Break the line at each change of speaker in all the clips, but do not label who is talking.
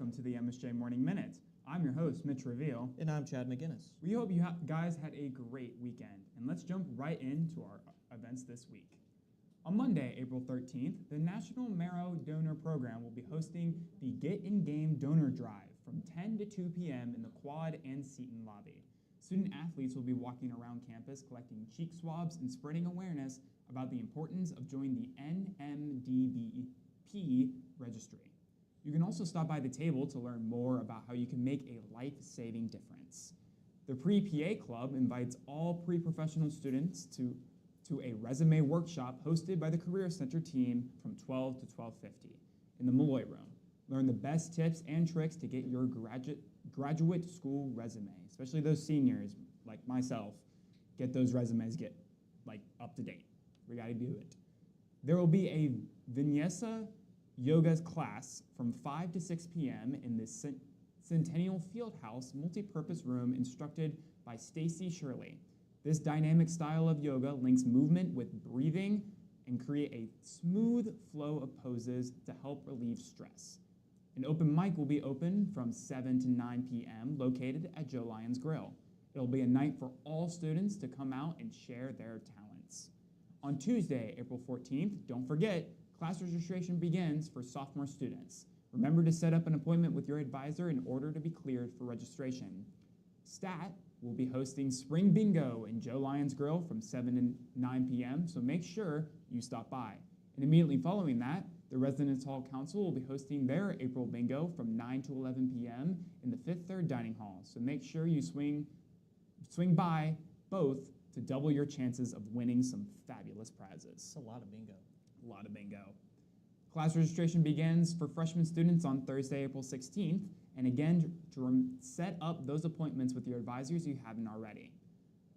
welcome to the MSJ Morning Minute. I'm your host, Mitch Reveal.
And I'm Chad McGinnis.
We hope you guys had a great weekend, and let's jump right into our events this week. On Monday, April 13th, the National Marrow Donor Program will be hosting the Get in Game Donor Drive from 10 to 2 p.m. in the Quad and Seton lobby. Student athletes will be walking around campus collecting cheek swabs and spreading awareness about the importance of joining the NMDBP registry. You can also stop by the table to learn more about how you can make a life-saving difference. The Pre-PA Club invites all pre-professional students to a resume workshop hosted by the Career Center team from 12 to 12:50 in the Malloy Room. Learn the best tips and tricks to get your graduate school resume, especially those seniors like myself. Get those resumes up to date. We gotta do it. There will be a Vinyasa yoga class from 5 to 6 p.m. in the Centennial Fieldhouse multi-purpose room instructed by Stacy Shirley. This dynamic style of yoga links movement with breathing and create a smooth flow of poses to help relieve stress. An open mic will be open from 7 to 9 p.m. located at Joe Lyons Grill. It'll be a night for all students to come out and share their talents. On Tuesday, April 14th, don't forget, class registration begins for sophomore students. Remember to set up an appointment with your advisor in order to be cleared for registration. STAT will be hosting Spring Bingo in Joe Lyons Grill from 7 to 9 p.m., so make sure you stop by. And immediately following that, the Residence Hall Council will be hosting their April Bingo from 9 to 11 p.m. in the Fifth Third Dining Hall, so make sure you swing by both to double your chances of winning some fabulous prizes.
That's a lot of bingo.
A lot of bingo. Class registration begins for freshman students on Thursday, April 16th, and again, to set up those appointments with your advisors you haven't already.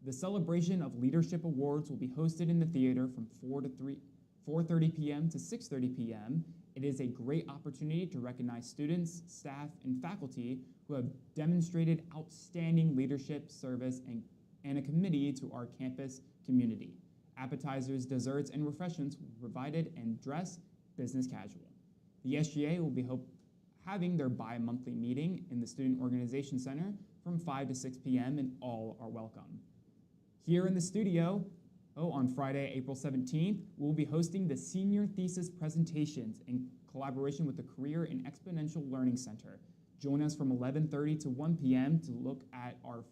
The celebration of leadership awards will be hosted in the theater from 4:30 p.m. to 6:30 p.m. It is a great opportunity to recognize students, staff, and faculty who have demonstrated outstanding leadership, service, and a committee to our campus community. Appetizers, desserts, and refreshments will be provided and dress business casual. The SGA will be having their bi-monthly meeting in the Student Organization Center from 5 to 6 p.m. and all are welcome. Here in the studio, on Friday, April 17th, we'll be hosting the Senior Thesis Presentations in collaboration with the Career and Exponential Learning Center. Join us from 11:30 to 1 p.m. to look at our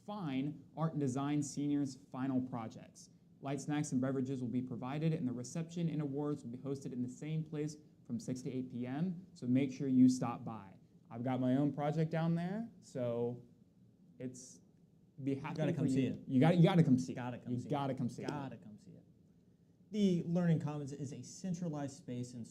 fine art and design seniors' final projects. Light snacks and beverages will be provided, and the reception and awards will be hosted in the same place from 6 to 8 p.m., so make sure you stop by. I've got my own project down there, so be happy for you. You gotta come see it. You gotta come see it.
The Learning Commons is a centralized space and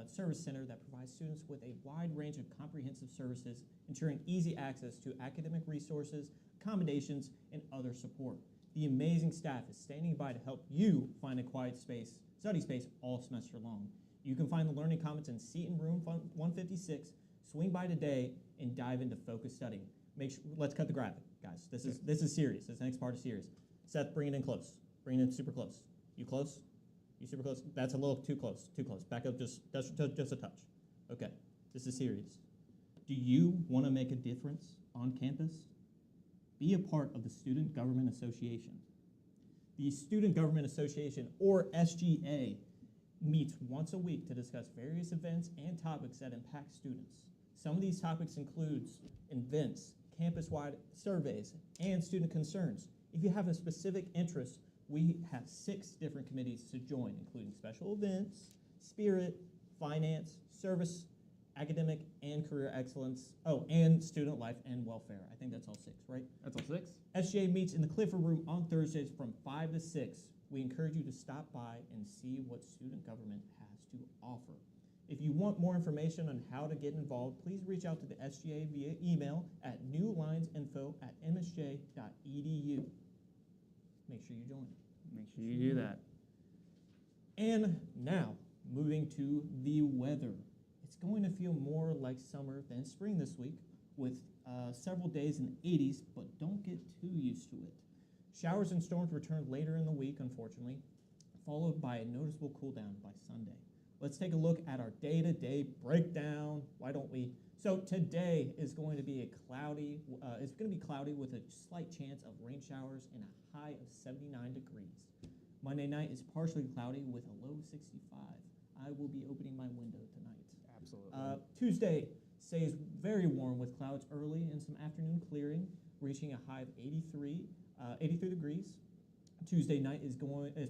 service center that provides students with a wide range of comprehensive services, ensuring easy access to academic resources, accommodations, and other support. The amazing staff is standing by to help you find a quiet space, study space all semester long. You can find the Learning Commons in Seton Room 156. Swing by today and dive into focused studying. Let's cut the graphic, guys. This is serious. This next part is serious. Seth, bring it in close. Bring it in super close. You close? You super close? That's a little too close. Too close. Back up just a touch. Okay. This is serious. Do you want to make a difference on campus? Be a part of the Student Government Association. The Student Government Association, or SGA, meets once a week to discuss various events and topics that impact students. Some of these topics include events, campus-wide surveys, and student concerns. If you have a specific interest, we have 6 different committees to join, including special events, spirit, finance, service, academic and career excellence, and student life and welfare. I think that's all 6, right?
That's all 6?
SGA meets in the Clifford Room on Thursdays from 5 to 6. We encourage you to stop by and see what student government has to offer. If you want more information on how to get involved, please reach out to the SGA via email at newlinesinfo@msj.edu. Make sure you join.
Make sure you do that.
And now, moving to the weather. It's going to feel more like summer than spring this week, with several days in the 80s, but don't get too used to it. Showers and storms return later in the week, unfortunately, followed by a noticeable cool down by Sunday. Let's take a look at our day-to-day breakdown. Why don't we So today is going to be it's going to be cloudy with a slight chance of rain showers and a high of 79 degrees. Monday night is partially cloudy with a low 65. I will be opening my window tonight.
Absolutely.
Tuesday stays very warm with clouds early and some afternoon clearing, reaching a high of 83 degrees. Tuesday night is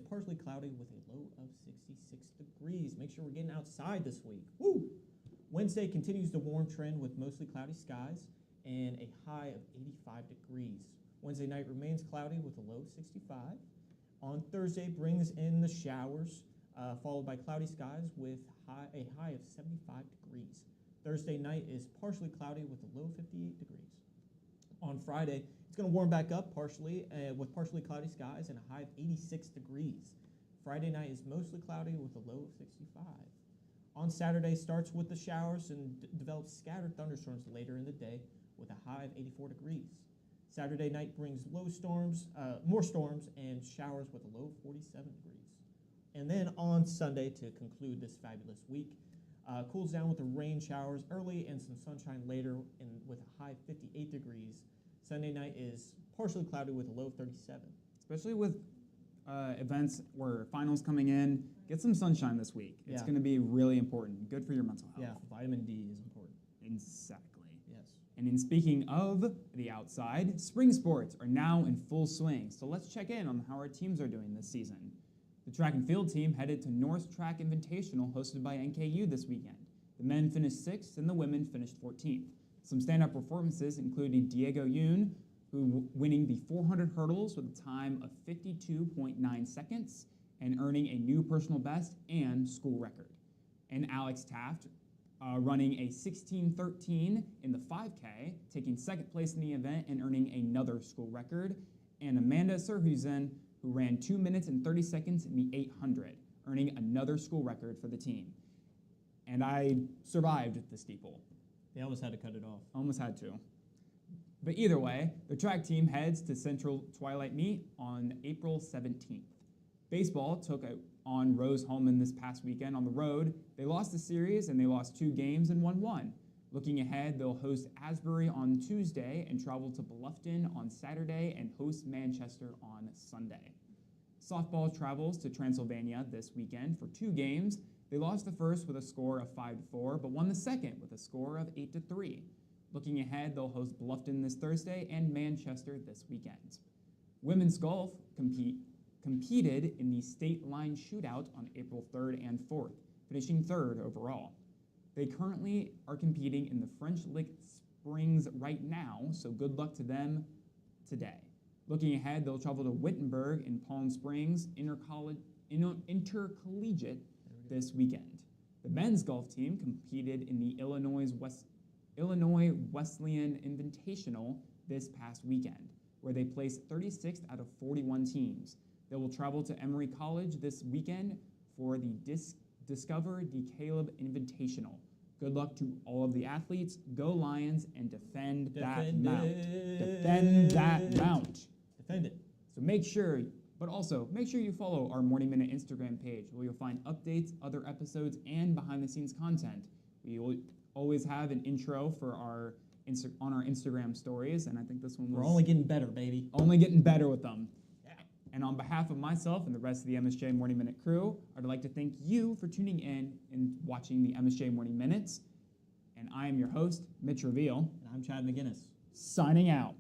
partially cloudy with a low of 66 degrees. Make sure we're getting outside this week. Woo! Wednesday continues the warm trend with mostly cloudy skies and a high of 85 degrees. Wednesday night remains cloudy with a low 65. On Thursday brings in the showers, followed by cloudy skies with a high of 75 degrees. Thursday night is partially cloudy with a low 58 degrees. On Friday, it's going to warm back up with partially cloudy skies and a high of 86 degrees. Friday night is mostly cloudy with a low of 65. On Saturday, starts with the showers and develops scattered thunderstorms later in the day with a high of 84 degrees. Saturday night brings more storms and showers with a low of 47 degrees. And then on Sunday, to conclude this fabulous week, cools down with the rain showers early and some sunshine later with a high of 58 degrees. Sunday night is partially cloudy with a low of 37.
Especially with events where finals coming in, get some sunshine this week. It's going to be really important. Good for your mental health.
Yeah, vitamin D is important.
Exactly.
Yes.
And in speaking of the outside, spring sports are now in full swing. So let's check in on how our teams are doing this season. The track and field team headed to North Track Invitational hosted by NKU this weekend. The men finished 6th and the women finished 14th. Some stand-up performances included Diego Yoon, who winning the 400 hurdles with a time of 52.9 seconds and earning a new personal best and school record. And Alex Taft running a 16:13 in the 5K, taking second place in the event and earning another school record. And Amanda Serhusen, who ran 2 minutes and 30 seconds in the 800, earning another school record for the team. And I survived the steeple.
They almost had to cut it off.
Almost had to. But either way, the track team heads to Central Twilight Meet on April 17th. Baseball took on Rose-Hulman this past weekend on the road. They lost the series and they lost 2 games and won 1. Looking ahead, they'll host Asbury on Tuesday and travel to Bluffton on Saturday and host Manchester on Sunday. Softball travels to Transylvania this weekend for 2 games. They lost the first with a score of 5-4, but won the second with a score of 8-3. Looking ahead, they'll host Bluffton this Thursday and Manchester this weekend. Women's golf competed in the state line shootout on April 3rd and 4th, finishing 3rd overall. They currently are competing in the French Lick Springs right now, so good luck to them today. Looking ahead, they'll travel to Wittenberg in Palm Springs Intercollegiate this weekend. The men's golf team competed in the Illinois Wesleyan Invitational this past weekend, where they placed 36th out of 41 teams. They will travel to Emory College this weekend for the Discover DeKalb Invitational. Good luck to all of the athletes. Go Lions and defend that mount. Defend that mount.
Defend it.
So make sure you follow our Morning Minute Instagram page where you'll find updates, other episodes, and behind-the-scenes content. We will always have an intro for on our Instagram stories, and I think this one was...
We're only getting better, baby.
Only getting better with them. Yeah. And on behalf of myself and the rest of the MSJ Morning Minute crew, I'd like to thank you for tuning in and watching the MSJ Morning Minutes. And I am your host, Mitch Reveal.
And I'm Chad McGinnis.
Signing out.